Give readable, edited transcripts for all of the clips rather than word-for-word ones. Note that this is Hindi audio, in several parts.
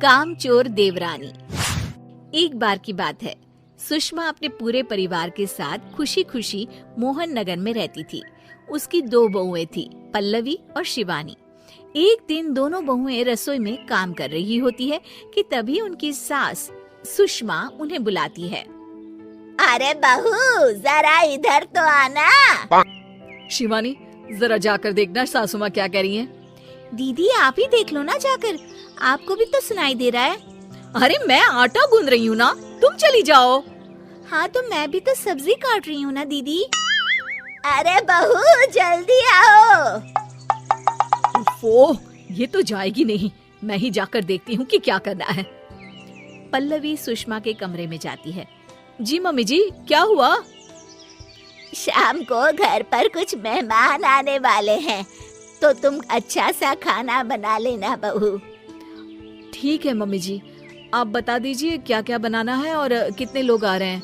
कामचोर देवरानी। एक बार की बात है, सुषमा अपने पूरे परिवार के साथ खुशी खुशी मोहन नगर में रहती थी। उसकी 2 बहुएं थी, पल्लवी और शिवानी। एक दिन दोनों बहुएं रसोई में काम कर रही होती है कि तभी उनकी सास सुषमा उन्हें बुलाती है। अरे बहू, जरा इधर तो आना। शिवानी, जरा जाकर देखना सासू माँ क्या कह रही हैं। दीदी आप ही देख लो ना जाकर, आपको भी तो सुनाई दे रहा है। अरे मैं आटा गूंद रही हूँ ना, तुम चली जाओ। हाँ तो मैं भी तो सब्जी काट रही हूँ ना दीदी। अरे बहू जल्दी आओ। ओह, ये तो जाएगी नहीं, मैं ही जाकर देखती हूँ कि क्या करना है। पल्लवी सुषमा के कमरे में जाती है। जी मम्मी जी, क्या हुआ? शाम को घर पर कुछ मेहमान आने वाले हैं, तो तुम अच्छा सा खाना बना लेना बहू। ठीक है मम्मी जी, आप बता दीजिए क्या क्या बनाना है और कितने लोग आ रहे हैं।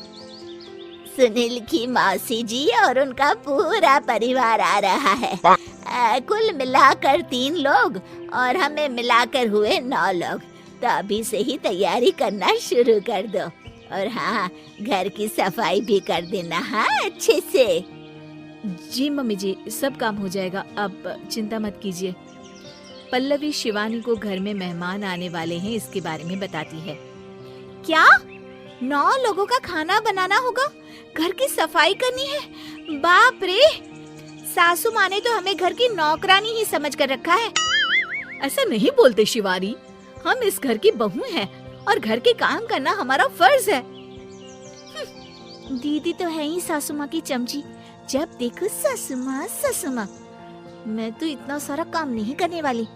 सुनील की मौसी जी और उनका पूरा परिवार आ रहा है। कुल मिलाकर 3 लोग और हमें मिलाकर हुए 9 लोग। तो अभी से ही तैयारी करना शुरू कर दो। और हाँ, घर की सफाई भी कर देना, हाँ अच्छे से। जी मम्मी जी, सब काम हो जाएगा, आप चिंता मत कीजिए। पल्लवी शिवानी को घर में मेहमान आने वाले हैं इसके बारे में बताती है। क्या 9 लोगों का खाना बनाना होगा, घर की सफाई करनी है? बाप रे, सासू माँ ने तो हमें घर की नौकरानी ही समझ कर रखा है। ऐसा नहीं बोलते शिवानी, हम इस घर की बहू हैं और घर के काम करना हमारा फर्ज है। दीदी तो है ही सासू माँ की चमची, जब देखो सासू माँ। मैं तो इतना सारा काम नहीं करने वाली।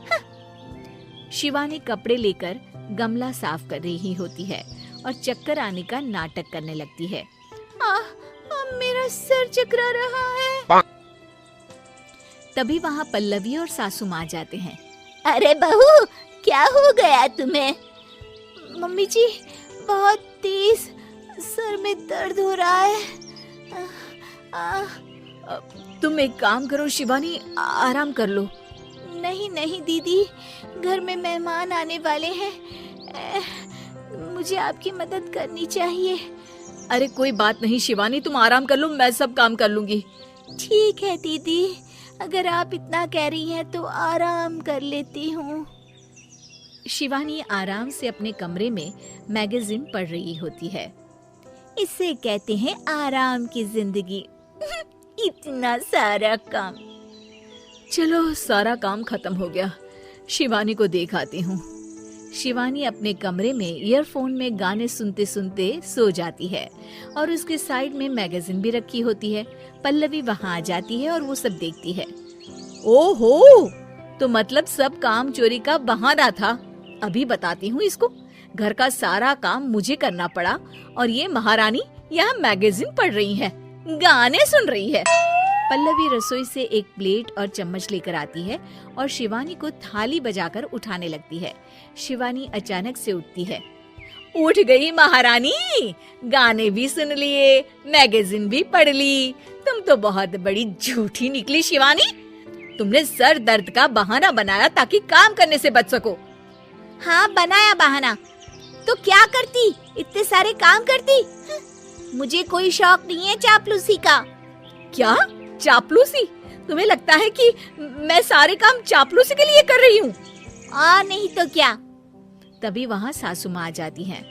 शिवानी कपड़े लेकर गमला साफ कर रही होती है और चक्कर आने का नाटक करने लगती है। मेरा सर चकरा रहा है। तभी वहाँ पल्लवी और सासू माँ जाते हैं। अरे बहू, क्या हो गया तुम्हें? मम्मी जी, बहुत तेज सर में दर्द हो रहा है। तुम एक काम करो शिवानी, आराम कर लो। नहीं दीदी, घर में मेहमान आने वाले हैं, मुझे आपकी मदद करनी चाहिए। अरे कोई बात नहीं शिवानी, तुम आराम कर लो, मैं सब काम कर लूंगी। ठीक है दीदी, अगर आप इतना कह रही हैं तो आराम कर लेती हूँ। शिवानी आराम से अपने कमरे में मैगजीन पढ़ रही होती है। इसे कहते हैं आराम की जिंदगी। इतना सारा काम। चलो, सारा काम खत्म हो गया, शिवानी को देख आती हूँ। शिवानी अपने कमरे में ईयरफोन में गाने सुनते सुनते सो जाती है और उसके साइड में मैगजीन भी रखी होती है। पल्लवी वहाँ आ जाती है और वो सब देखती है। ओहो, तो मतलब सब काम चोरी का बहाना था। अभी बताती हूँ इसको। घर का सारा काम मुझे करना पड़ा और ये महारानी यहाँ मैगजीन पढ़ रही है, गाने सुन रही है। पल्लवी रसोई से एक प्लेट और चम्मच लेकर आती है और शिवानी को थाली बजाकर उठाने लगती है। शिवानी अचानक से उठती है। उठ गई महारानी, गाने भी सुन लिए, मैगजीन भी पढ़ ली। तुम तो बहुत बड़ी झूठी निकली शिवानी। तुमने सर दर्द का बहाना बनाया ताकि काम करने से बच सको। हाँ, बनाया बहाना, तो क्या करती, इतने सारे काम करती। मुझे कोई शौक नहीं है चापलूसी का। क्या चापलूसी? तुम्हें लगता है कि मैं सारे काम चापलूसी के लिए कर रही हूँ? नहीं तो क्या। तभी वहाँ सासू माँ आ जाती हैं।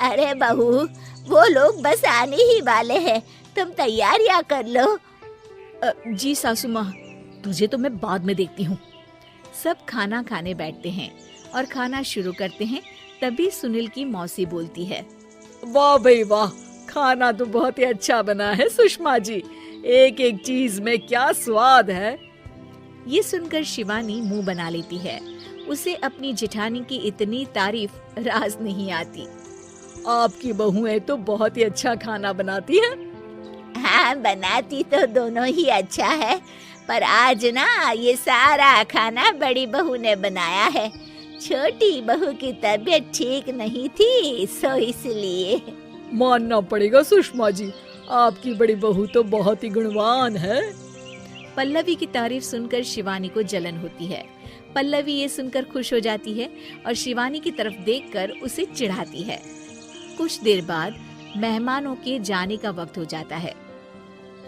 अरे बहू, वो लोग बस आने ही वाले हैं, तुम तैयारियां कर लो। जी सासू माँ, तुझे तो मैं बाद में देखती हूँ। सब खाना खाने बैठते हैं और खाना शुरू करते हैं। तभी सुनील की मौसी बोलती है। वाह भाई वाह, खाना तो बहुत ही अच्छा बना है सुषमा जी, एक एक चीज में क्या स्वाद है। ये सुनकर शिवानी मुंह बना लेती है। उसे अपनी जेठानी की इतनी तारीफ राज नहीं आती। आपकी बहुएं तो बहुत ही अच्छा खाना बनाती है। हाँ, बनाती तो दोनों ही अच्छा है, पर आज ना ये सारा खाना बड़ी बहू ने बनाया है। छोटी बहू की तबीयत ठीक नहीं थी, सो इसलिए। मानना पड़ेगा सुषमा जी, आपकी बड़ी बहू तो बहुत ही गुणवान है। पल्लवी की तारीफ सुनकर शिवानी को जलन होती है। पल्लवी ये सुनकर खुश हो जाती है और शिवानी की तरफ देखकर उसे चिढ़ाती है। कुछ देर बाद मेहमानों के जाने का वक्त हो जाता है।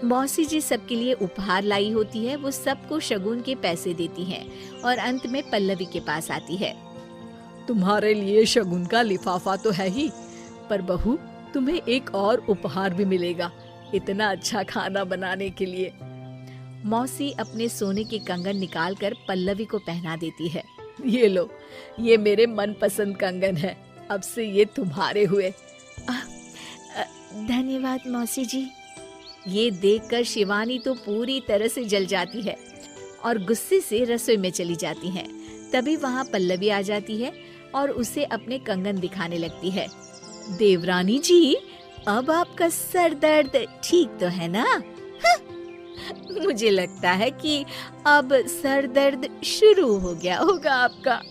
मौसी जी सबके लिए उपहार लाई होती है। वो सबको शगुन के पैसे देती हैं और अंत में पल्लवी के पास आती है। तुम्हारे लिए शगुन का लिफाफा तो है ही, पर बहू तुम्हें एक और उपहार भी मिलेगा इतना अच्छा खाना बनाने के लिए। मौसी अपने सोने के कंगन निकालकर पल्लवी को पहना देती है। ये लो, ये मेरे मनपसंद कंगन है, अब से ये तुम्हारे हुए। धन्यवाद मौसी जी। ये देखकर शिवानी तो पूरी तरह से जल जाती है और गुस्से से रसोई में चली जाती है। तभी वहाँ पल्लवी आ जाती है और उसे अपने कंगन दिखाने लगती है। देवरानी जी, अब आपका सर दर्द ठीक तो है ना? मुझे लगता है कि अब सर दर्द शुरू हो गया होगा आपका।